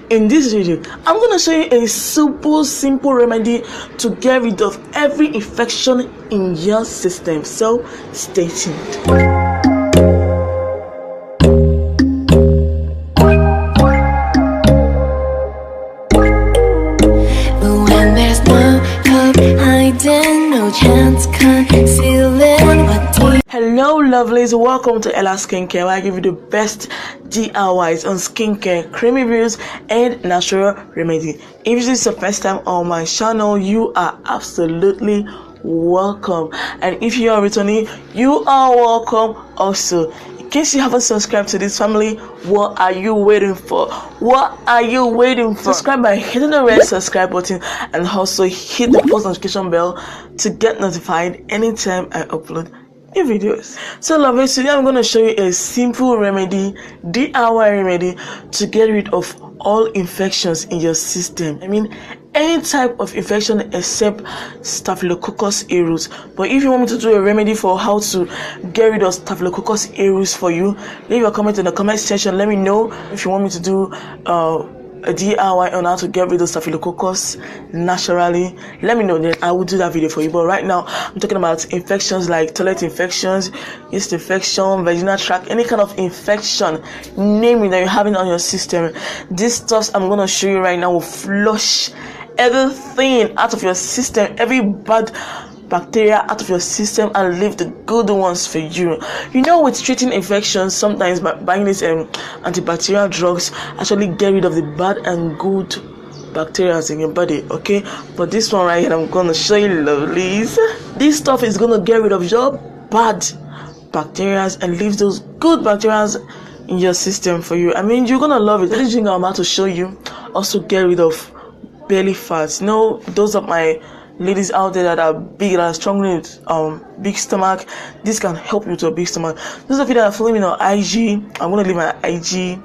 In this video, I'm going to show you a simple remedy to get rid of every infection in your system. So stay tuned. Hello lovelies, welcome to Ella Skincare, where I give you the best DIYs on skincare, creamy reviews and natural remedy. If this is your first time on my channel, you are absolutely welcome, and if you are returning, you are welcome also. In case you haven't subscribed to this family, what are you waiting for? Subscribe by hitting the red subscribe button and also hit the post notification bell to get notified anytime I upload new videos. So lovely, today I'm going to show you a simple remedy, DIY remedy to get rid of all infections in your system. I mean any type of infection except Staphylococcus aureus. But if you want me to do a remedy for how to get rid of Staphylococcus aureus for you, leave a comment in the comment section. Let me know if you want me to do a DIY on how to get rid of Staphylococcus naturally. Let me know, then I will do that video for you. But right now I'm talking about infections like toilet infections, yeast infection, vaginal tract, any kind of infection, name it, that you're having on your system. These stuffs I'm going to show you right now will flush everything out of your system, every bad bacteria out of your system, and leave the good ones for you. You know, with treating infections, sometimes buying these antibacterial drugs actually get rid of the bad and good bacteria in your body, okay? But this one right here, I'm gonna show you, lovelies. This stuff is gonna get rid of your bad bacteria and leave those good bacteria in your system for you. I mean, you're gonna love it. This drink I'm about to show you also get rid of belly fat. You know, those of my ladies out there that are big, that are struggling with big stomach, this can help you with your big stomach. Those of you that are following me on IG, I'm gonna leave my IG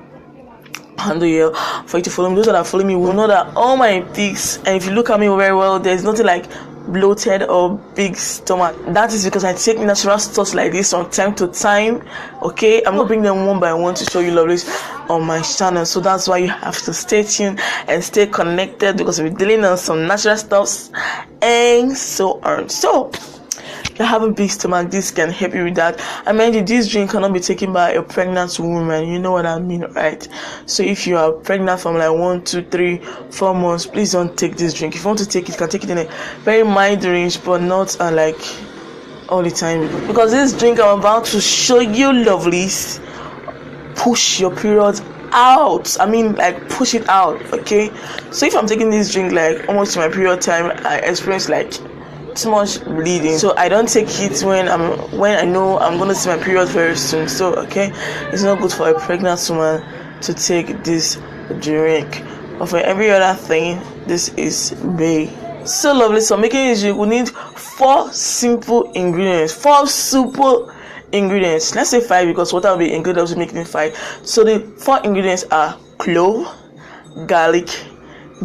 handle here for you to follow me. Those that are following me will know that all my pics, and if you look at me very well, there's nothing like bloated or big stomach. That is because I take natural stuff like this from time to time, okay? I'm gonna bring them one by one to show you, lovelies, on my channel. So that's why you have to stay tuned and stay connected, because we're dealing on some natural stuffs and so on. So you're having big stomach, this can help you with that. I mean, this drink cannot be taken by a pregnant woman, you know what I mean, right? So if you are pregnant from like 1, 2, 3, 4 months, please don't take this drink. If you want to take it, you can take it in a very mild range, but not like all the time, because this drink I'm about to show you, lovelies, push your periods out. I mean, like, push it out, okay? So if I'm taking this drink like almost to my period time, I experience like too much bleeding, so I don't take it when I know I'm gonna see my period very soon. So okay, it's not good for a pregnant woman to take this drink, but for every other thing, this is made. So lovely. So making this drink, we need 4 simple ingredients. Let's say 5, because water will be included to making it 5. So the 4 ingredients are clove, garlic,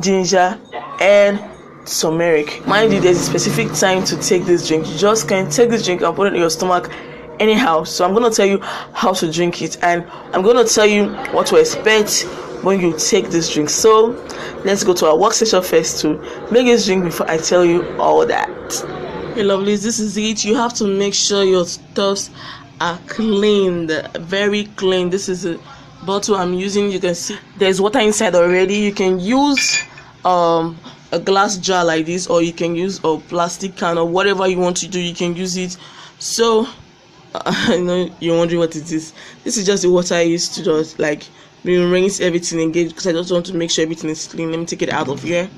ginger, and turmeric. Mind you, there's a specific time to take this drink. You just can't take this drink and put it in your stomach anyhow. So I'm going to tell you how to drink it, and I'm going to tell you what to expect when you take this drink. So let's go to our workstation first to make this drink before I tell you all that. Hey lovelies, this is it. You have to make sure your stuffs are cleaned, very clean. This is a bottle I'm using. You can see there's water inside already. You can use a glass jar like this, or you can use a plastic can, or whatever you want to do, you can use it. So I know you're wondering what it is. This is just the water I used to just like rinse everything again, because I just want to make sure everything is clean. Let me take it out of here.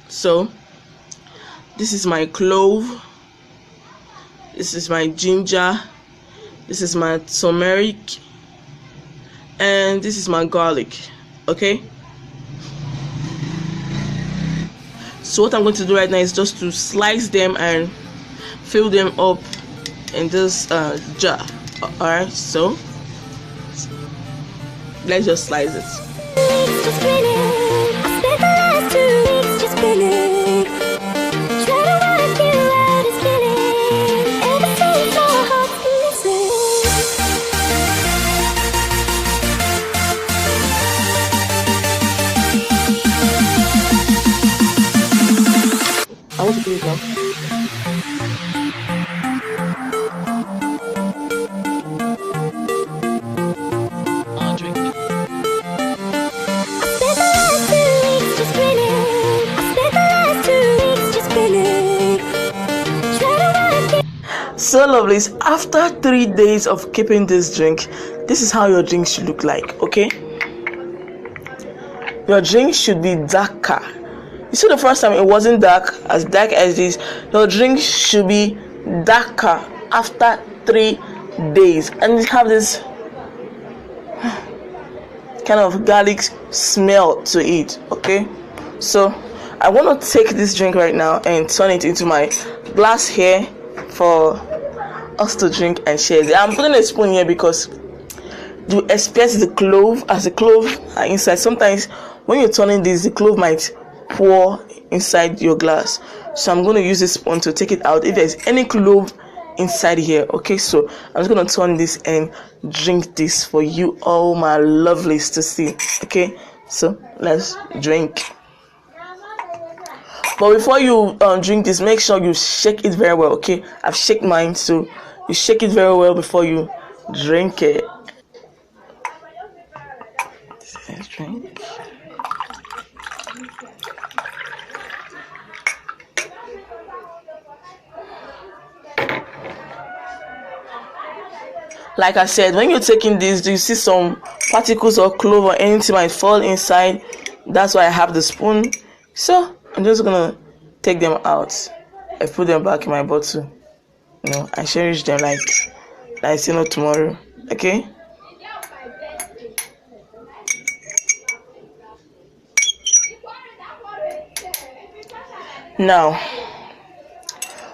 So this is my clove, this is my ginger, this is my turmeric, and this is my garlic, okay? So what I'm going to do right now is just to slice them and fill them up in this jar. Alright, so let's just slice it. Here you go. So lovelies, after 3 days of keeping this drink, this is how your drink should look like. Okay, your drink should be darker. You see, the first time it wasn't dark as this. Your drink should be darker after 3 days, and it have this kind of garlic smell to it. Okay, so I want to take this drink right now and turn it into my glass here for us to drink and share. I'm putting a spoon here because you expect the clove, as the clove are inside. Sometimes when you're turning this, the clove might pour inside your glass, so I'm going to use this spoon to take it out if there's any clove inside here. Okay, so I'm just going to turn this and drink this for you, all my lovelies, to see. Okay, so let's drink. But before you drink this, make sure you shake it very well. Okay, I've shaken mine, so you shake it very well before you drink it. Let's drink. Like I said, when you're taking this, do you see some particles or clove or anything might fall inside? That's why I have the spoon. So I'm just gonna take them out and put them back in my bottle. You know, I cherish them like I see no tomorrow. Okay. Now,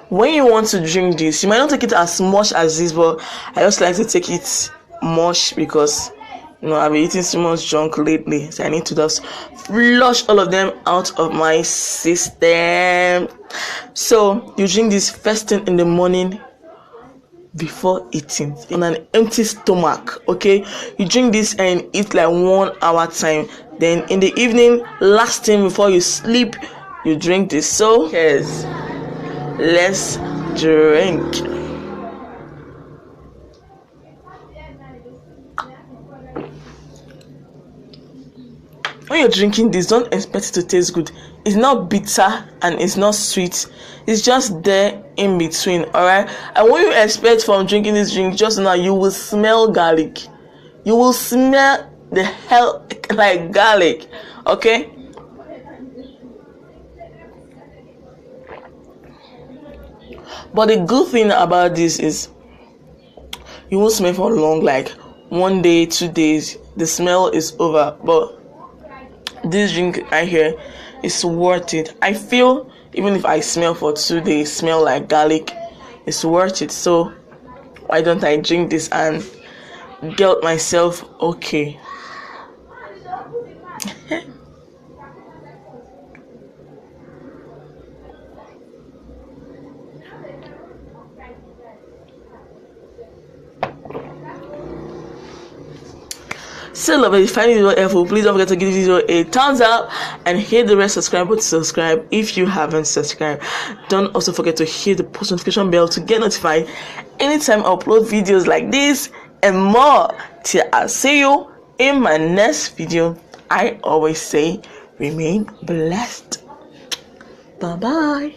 when you want to drink this, you might not take it as much as this, but I just like to take it much because, you know, I've been eating so much junk lately, so I need to just flush all of them out of my system. So you drink this first thing in the morning before eating on an empty stomach. Okay, you drink this and eat like 1 hour time. Then in the evening, last thing before you sleep, you drink this. So yes, let's drink. When you're drinking this, don't expect it to taste good. It's not bitter and it's not sweet. It's just there in between. Alright, and what you expect from drinking this drink, just now you will smell garlic. You will smell the hell like garlic. Okay, but the good thing about this is you won't smell for long, like 1 day, 2 days, the smell is over. But this drink right here is worth it. I feel even if I smell for 2 days, smell like garlic, it's worth it. So why don't I drink this and get myself okay? So love it. If you find it helpful, please don't forget to give this video a thumbs up and hit the red subscribe button to subscribe if you haven't subscribed. Don't also forget to hit the post notification bell to get notified anytime I upload videos like this and more. Till I see you in my next video, I always say remain blessed. Bye bye.